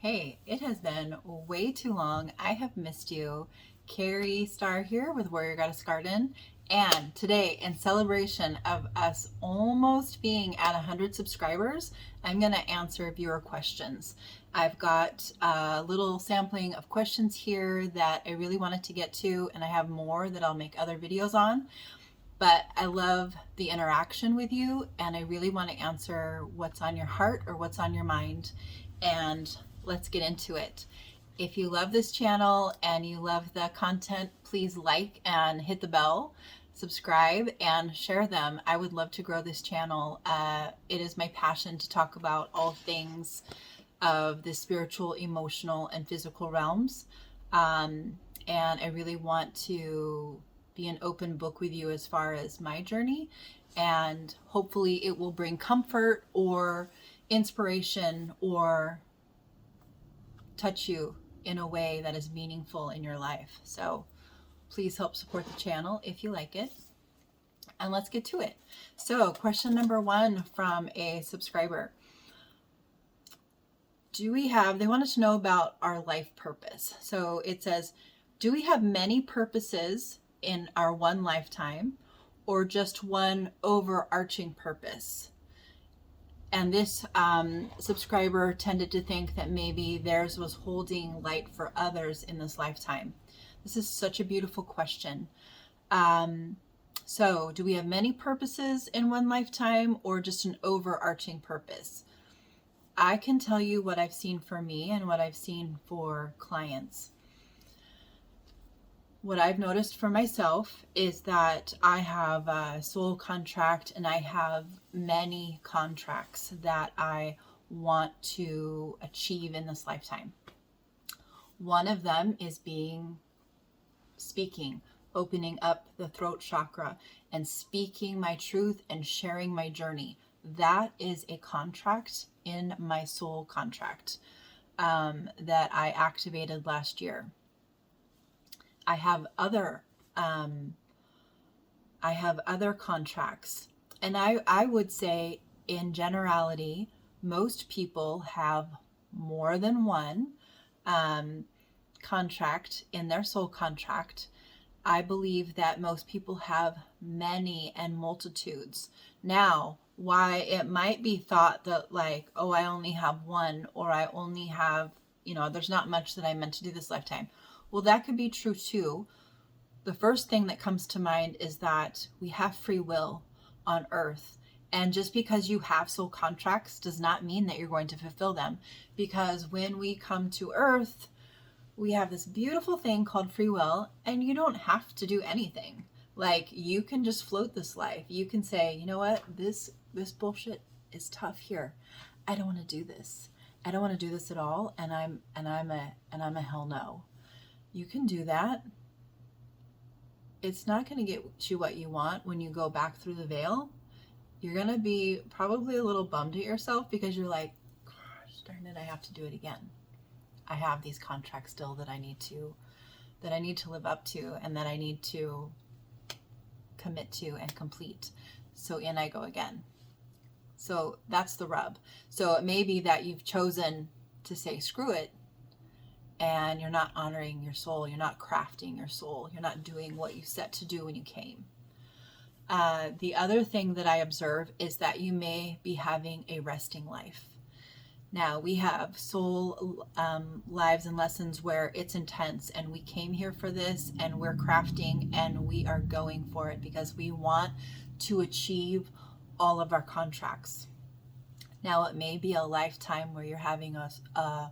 Hey, it has been way too long. I have missed you. Carrie Starr here with Warrior Goddess Garden. And today, in celebration of us almost being at 100 subscribers, I'm going to answer viewer questions. I've got a little sampling of questions here that I really wanted to get to, and I have more that I'll make other videos on. But I love the interaction with you, and I really want to answer what's on your heart or what's on your mind. And let's get into it. If you love this channel and you love the content, please like and hit the bell, subscribe, and share them. I would love to grow this channel. It is my passion to talk about all things of the spiritual, emotional, and physical realms. And I really want to be an open book with you as far as my journey, and hopefully it will bring comfort or inspiration or touch you in a way that is meaningful in your life. So please help support the channel if you like it. And let's get to it. So question number 1 from a subscriber. They wanted to know about our life purpose. So it says, do we have many purposes in our one lifetime, or just one overarching purpose? And this subscriber tended to think that maybe theirs was holding light for others in this lifetime. This is such a beautiful question. So do we have many purposes in one lifetime, or just an overarching purpose? I can tell you what I've seen for me and what I've seen for clients. What I've noticed for myself is that I have a soul contract, and I have many contracts that I want to achieve in this lifetime. One of them is speaking, opening up the throat chakra and speaking my truth and sharing my journey. That is a contract in my soul contract that I activated last year. I have other contracts, and I would say in generality, most people have more than one contract in their soul contract. I believe that most people have many and multitudes. Now, why it might be thought that like, oh, I only have one, or I only have, there's not much that I meant to do this lifetime. Well, that could be true too. The first thing that comes to mind is that we have free will on earth. And just because you have soul contracts does not mean that you're going to fulfill them. Because when we come to earth, we have this beautiful thing called free will, and you don't have to do anything. Like, you can just float this life. You can say, you know what, this bullshit is tough here. I don't want to do this. I don't want to do this at all. And I'm a hell no. You can do that. It's not going to get you what you want when you go back through the veil. You're going to be probably a little bummed at yourself because you're like, gosh, darn it, I have to do it again. I have these contracts still that I need to live up to, and that I need to commit to and complete. So in I go again. So that's the rub. So it may be that you've chosen to say, screw it, and you're not honoring your soul. You're not crafting your soul. You're not doing what you set to do when you came. The other thing that I observe is that you may be having a resting life. Now, we have soul lives and lessons where it's intense, and we came here for this, and we're crafting, and we are going for it because we want to achieve all of our contracts. Now, it may be a lifetime where you're having a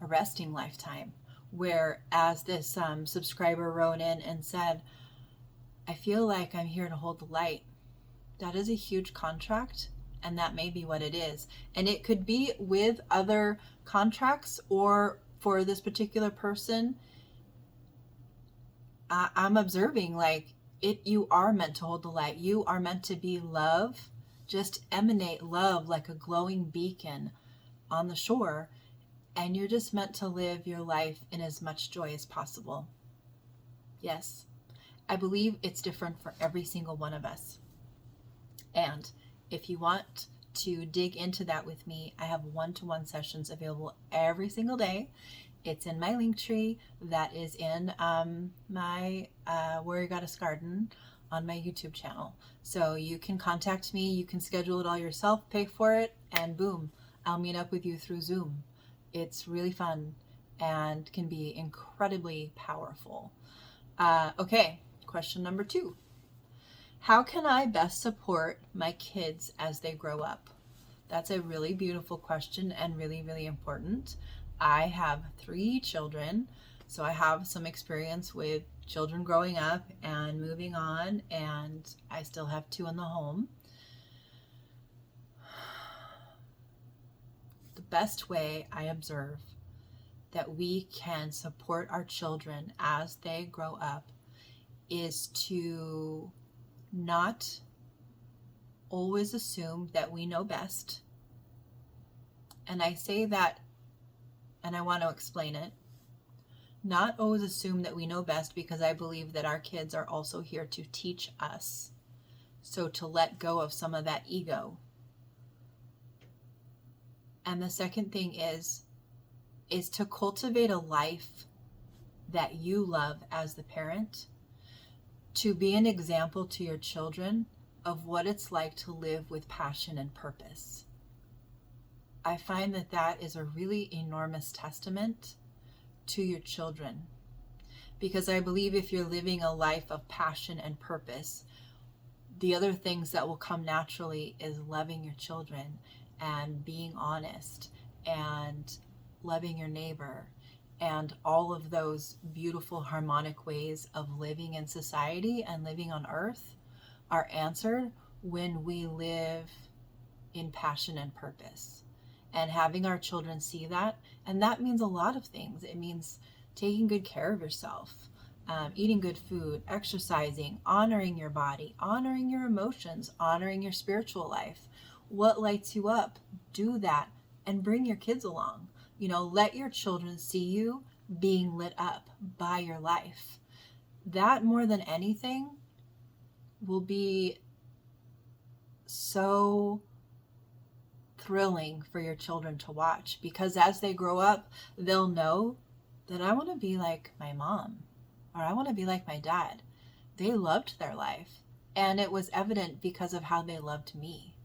resting lifetime, where, as this subscriber wrote in and said, I feel like I'm here to hold the light. That is a huge contract, and that may be what it is. And it could be with other contracts, or for this particular person, I'm observing like you are meant to hold the light. You are meant to be love. Just emanate love like a glowing beacon on the shore. And you're just meant to live your life in as much joy as possible. Yes, I believe it's different for every single one of us. And if you want to dig into that with me, I have one-to-one sessions available every single day. It's in my link tree that is in my Warrior Goddess Garden on my YouTube channel. So you can contact me, you can schedule it all yourself, pay for it, and boom, I'll meet up with you through Zoom. It's really fun and can be incredibly powerful. Okay, question number 2. How can I best support my kids as they grow up? That's a really beautiful question and really, really important. I have 3 children, so I have some experience with children growing up and moving on, and I still have 2 in the home. The best way I observe that we can support our children as they grow up is to not always assume that we know best. And I say that, and I want to explain it. Not always assume that we know best, because I believe that our kids are also here to teach us. So to let go of some of that ego. And the second thing is to cultivate a life that you love as the parent, to be an example to your children of what it's like to live with passion and purpose. I find that that is a really enormous testament to your children, because I believe if you're living a life of passion and purpose, the other things that will come naturally is loving your children and being honest and loving your neighbor, and all of those beautiful harmonic ways of living in society and living on earth are answered when we live in passion and purpose. And having our children see that, and that means a lot of things. It means taking good care of yourself, eating good food, exercising, honoring your body, honoring your emotions, honoring your spiritual life. What lights you up? Do that and bring your kids along. Let your children see you being lit up by your life. That, more than anything, will be so thrilling for your children to watch, because as they grow up, they'll know that I want to be like my mom, or I want to be like my dad. They loved their life, and it was evident because of how they loved me,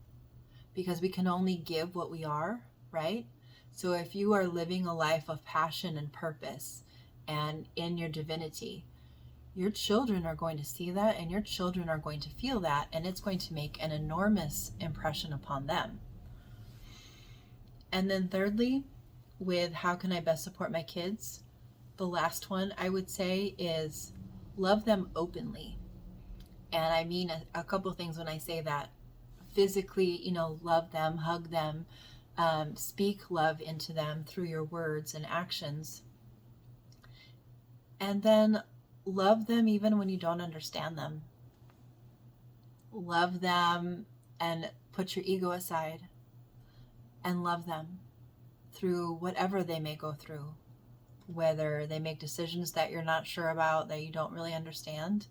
because we can only give what we are, right? So if you are living a life of passion and purpose and in your divinity, your children are going to see that, and your children are going to feel that, and it's going to make an enormous impression upon them. And then thirdly, with how can I best support my kids? The last one I would say is love them openly. And I mean a couple things when I say that. Physically, love them, hug them, speak love into them through your words and actions. And then love them even when you don't understand them. Love them and put your ego aside, and love them through whatever they may go through, whether they make decisions that you're not sure about, that you don't really understand,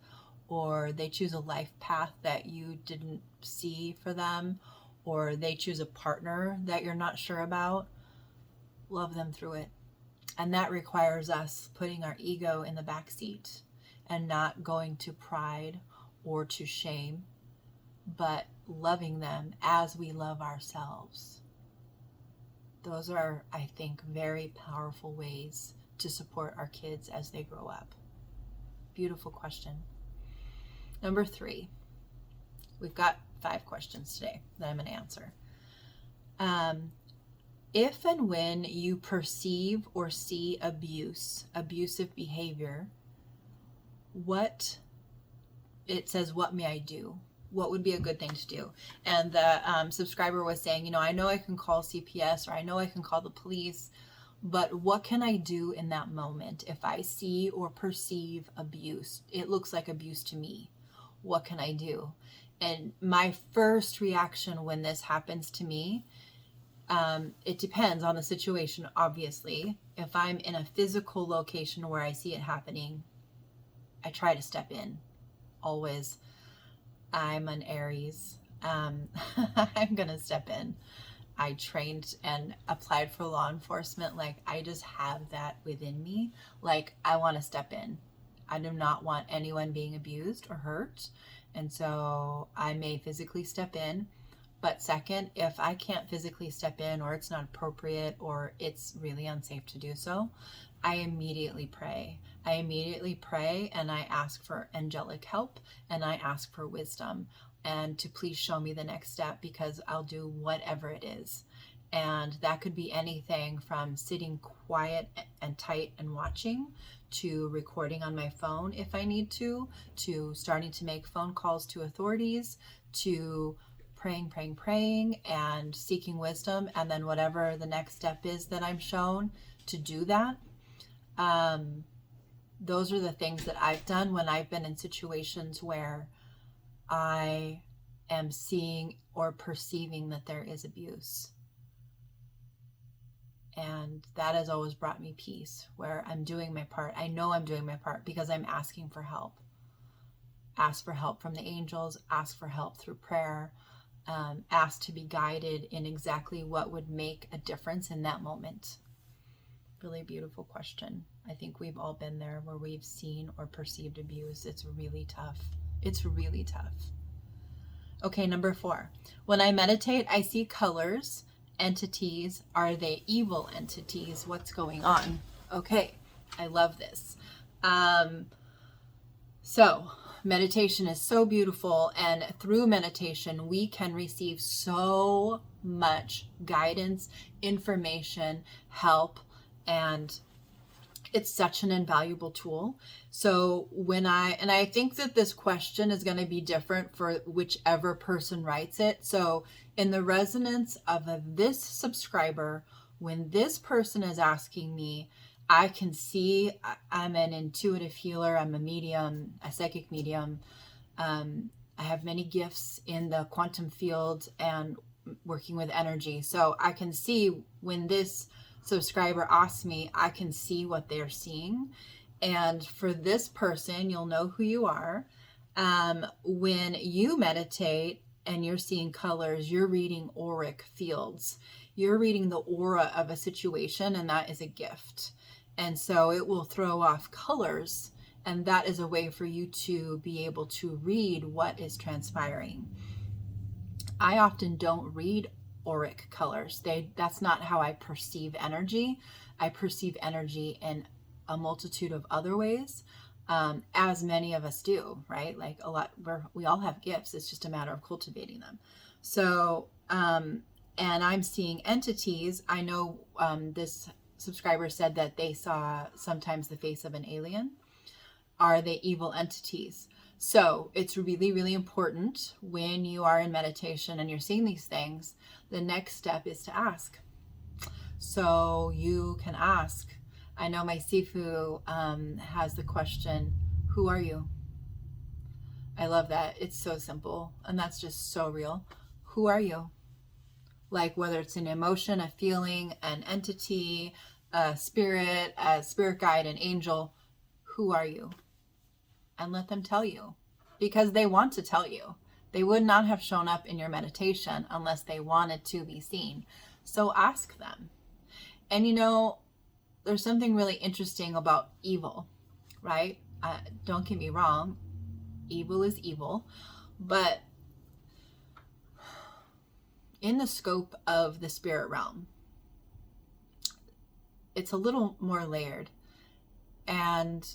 or they choose a life path that you didn't see for them, or they choose a partner that you're not sure about. Love them through it. And that requires us putting our ego in the back seat and not going to pride or to shame, but loving them as we love ourselves. Those are, I think, very powerful ways to support our kids as they grow up. Beautiful question. Number 3. We've got 5 questions today that I'm going to answer. If and when you perceive or see abusive behavior, it says, what may I do? What would be a good thing to do? And the subscriber was saying, I know I can call CPS, or I know I can call the police, but what can I do in that moment if I see or perceive abuse? It looks like abuse to me. What can I do? And my first reaction when this happens to me, it depends on the situation, obviously. If I'm in a physical location where I see it happening, I try to step in, always. I'm an Aries. I'm going to step in. I trained and applied for law enforcement. Like, I just have that within me. Like, I want to step in. I do not want anyone being abused or hurt. And so I may physically step in. But second, if I can't physically step in, or it's not appropriate, or it's really unsafe to do so, I immediately pray. I immediately pray and I ask for angelic help and I ask for wisdom and to please show me the next step, because I'll do whatever it is. And that could be anything from sitting quiet and tight and watching, to recording on my phone if I need to starting to make phone calls to authorities, to praying, and seeking wisdom. And then whatever the next step is that I'm shown, to do that. Those are the things that I've done when I've been in situations where I am seeing or perceiving that there is abuse. And that has always brought me peace, where I'm doing my part. I know I'm doing my part because I'm asking for help. Ask for help from the angels, ask for help through prayer, ask to be guided in exactly what would make a difference in that moment. Really beautiful question. I think we've all been there where we've seen or perceived abuse. It's really tough. It's really tough. Okay, number 4. When I meditate, I see colors, entities. Are they evil entities? What's going on? Okay, I love this. So meditation is so beautiful, and through meditation we can receive so much guidance, information, help, and it's such an invaluable tool. So I think that this question is going to be different for whichever person writes it. So in the resonance of this subscriber, when this person is asking me, I can see I'm an intuitive healer, I'm a medium, a psychic medium. I have many gifts in the quantum field and working with energy. So I can see when this subscriber asks me, I can see what they're seeing. And for this person, you'll know who you are. When you meditate and you're seeing colors, you're reading auric fields. You're reading the aura of a situation, and that is a gift. And so it will throw off colors, and that is a way for you to be able to read what is transpiring. I often don't read auric colors. That's not how I perceive energy. I perceive energy in a multitude of other ways, as many of us do, right? Like we all have gifts. It's just a matter of cultivating them. So, and I'm seeing entities. I know this subscriber said that they saw sometimes the face of an alien. Are they evil entities? So it's really, really important when you are in meditation and you're seeing these things, the next step is to ask. So you can ask. I know my Sifu has the question, who are you? I love that. It's so simple, and that's just so real. Who are you? Like, whether it's an emotion, a feeling, an entity, a spirit guide, an angel, who are you? And let them tell you, because they want to tell you. They would not have shown up in your meditation unless they wanted to be seen. So ask them. And there's something really interesting about evil, right? Don't get me wrong, evil is evil, but in the scope of the spirit realm, it's a little more layered, and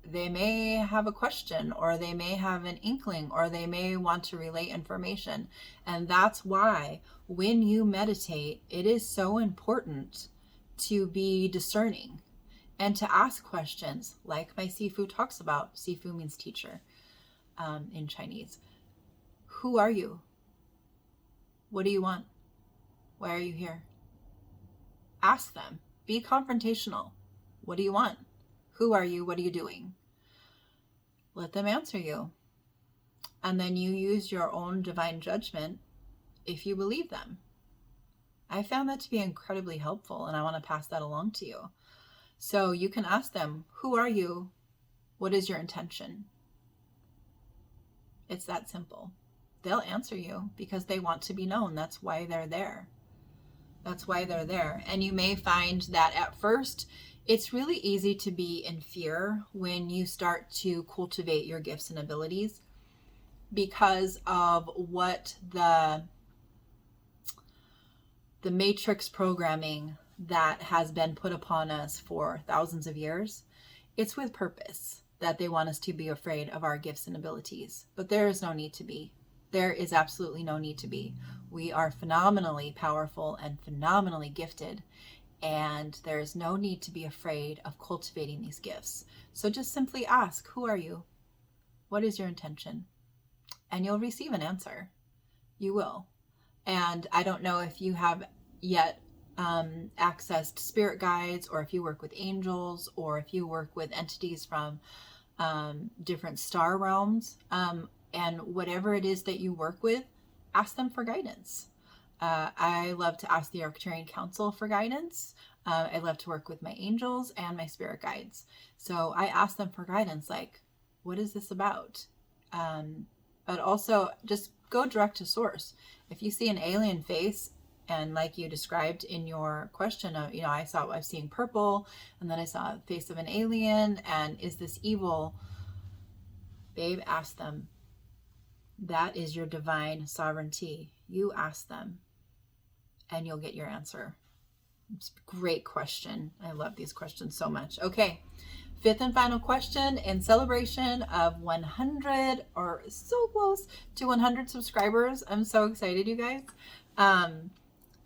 they may have a question, or they may have an inkling, or they may want to relay information. And that's why when you meditate, it is so important to be discerning and to ask questions, like my Sifu talks about. Sifu means teacher in Chinese. Who are you? What do you want? Why are you here? Ask them. Be confrontational. What do you want? Who are you? What are you doing? Let them answer you. And then you use your own divine judgment if you believe them. I found that to be incredibly helpful, and I want to pass that along to you. So you can ask them, who are you? What is your intention? It's that simple. They'll answer you because they want to be known. That's why they're there. That's why they're there. And you may find that at first, it's really easy to be in fear when you start to cultivate your gifts and abilities because of what the matrix programming that has been put upon us for thousands of years. It's with purpose that they want us to be afraid of our gifts and abilities. But there is no need to be. There is absolutely no need to be. We are phenomenally powerful and phenomenally gifted, and there is no need to be afraid of cultivating these gifts. So just simply ask, who are you? What is your intention? And you'll receive an answer. You will. And I don't know if you have yet accessed spirit guides, or if you work with angels, or if you work with entities from different star realms. And whatever it is that you work with, ask them for guidance. I love to ask the Arcturian Council for guidance. I love to work with my angels and my spirit guides. So I ask them for guidance, like, what is this about? But also just go direct to source. If you see an alien face, and like you described in your question, I've seen purple, and then I saw a face of an alien, and is this evil? Babe, ask them. That is your divine sovereignty. You ask them, and you'll get your answer. It's a great question. I love these questions so much. Okay, fifth and final question in celebration of 100, or so close to 100 subscribers. I'm so excited, you guys.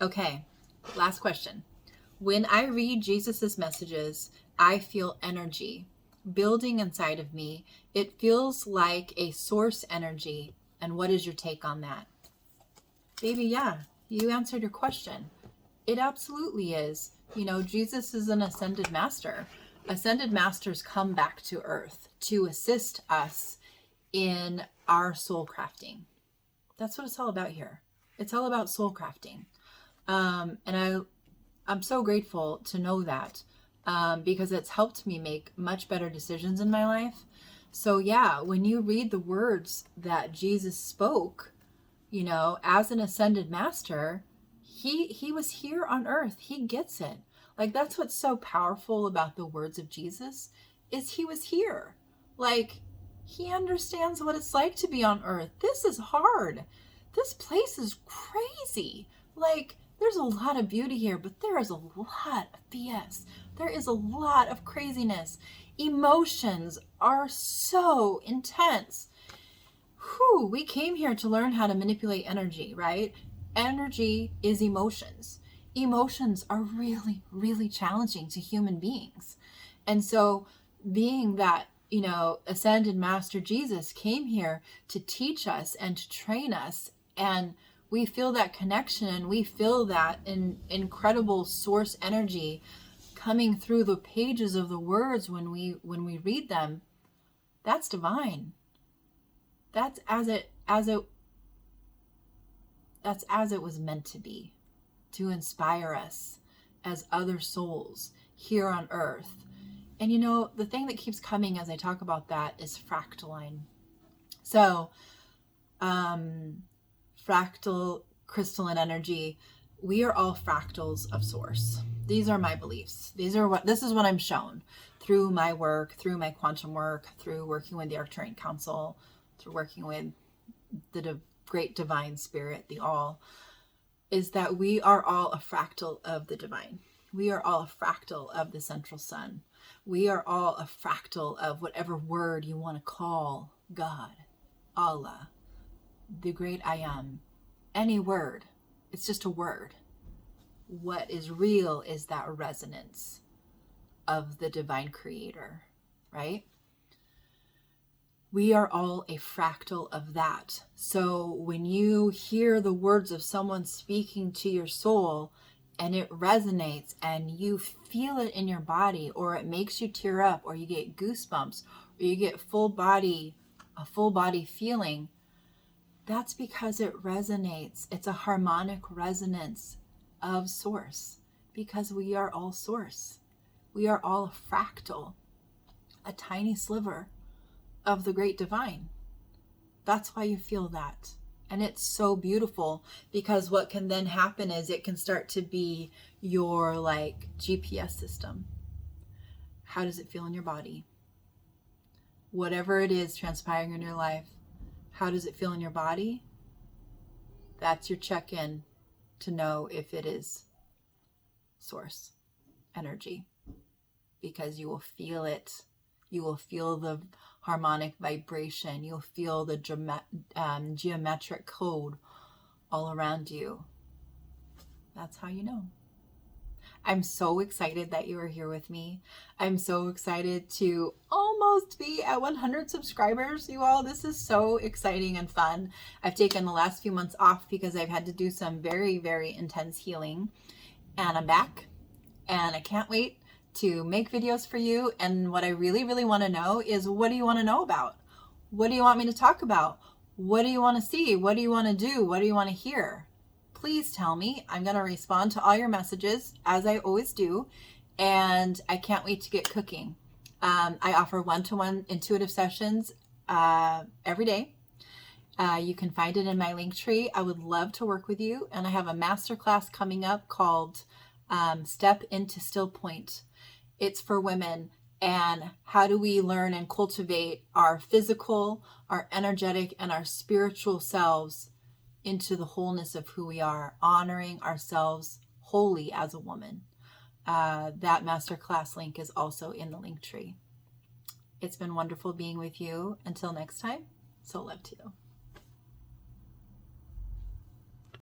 Okay, last question. When I read Jesus's messages, I feel energy building inside of me. It feels like a source energy. And what is your take on that? Baby, yeah, you answered your question. It absolutely is. Jesus is an ascended master. Ascended masters come back to earth to assist us in our soul crafting. That's what it's all about here. It's all about soul crafting. And I'm so grateful to know that, because it's helped me make much better decisions in my life. So yeah, when you read the words that Jesus spoke, as an ascended master, he was here on earth. He gets it. Like, that's what's so powerful about the words of Jesus, is he was here. Like, he understands what it's like to be on earth. This is hard. This place is crazy. Like, there's a lot of beauty here, but there is a lot of BS. There is a lot of craziness. Emotions are so intense. Whew, we came here to learn how to manipulate energy, right? Energy is emotions. Emotions are really, really challenging to human beings. And so being that, ascended Master Jesus came here to teach us and to train us, and we feel that connection, and we feel that incredible source energy coming through the pages of the words when we read them. That's divine. That's as it was meant to be, to inspire us as other souls here on earth. And the thing that keeps coming as I talk about that is fractaline. So fractal crystalline energy, we are all fractals of source. These are my beliefs. This is what I'm shown through my work, through my quantum work, through working with the Arcturian Council, through working with the great divine spirit, the all, is that we are all a fractal of the divine. We are all a fractal of the central sun. We are all a fractal of whatever word you want to call God, Allah, the great I am. Any word. It's just a word. What is real is that resonance of the divine creator, right? We are all a fractal of that. So when you hear the words of someone speaking to your soul, and it resonates and you feel it in your body, or it makes you tear up, or you get goosebumps, or you get a full body feeling, that's because it resonates. It's a harmonic resonance of source, because we are all source. We are all a fractal, a tiny sliver of the great divine. That's why you feel that. And it's so beautiful, because what can then happen is it can start to be your like GPS system. How does it feel in your body? Whatever it is transpiring in your life, how does it feel in your body? That's your check-in to know if it is source energy, because you will feel it. You will feel the harmonic vibration. You'll feel the geometric code all around you. That's how you know. I'm so excited that you are here with me. I'm so excited to almost be at 100 subscribers, you all. This is so exciting and fun. I've taken the last few months off because I've had to do some very, very intense healing. And I'm back. And I can't wait to make videos for you. And what I really, really want to know is, what do you want to know about? What do you want me to talk about? What do you want to see? What do you want to do? What do you want to hear? Please tell me. I'm going to respond to all your messages, as I always do. And I can't wait to get cooking. I offer one-to-one intuitive sessions every day. You can find it in my link tree. I would love to work with you. And I have a masterclass coming up called Step into Still Point. It's for women. And how do we learn and cultivate our physical, our energetic, and our spiritual selves into the wholeness of who we are, honoring ourselves wholly as a woman. That masterclass link is also in the link tree. It's been wonderful being with you. Until next time, so love to you.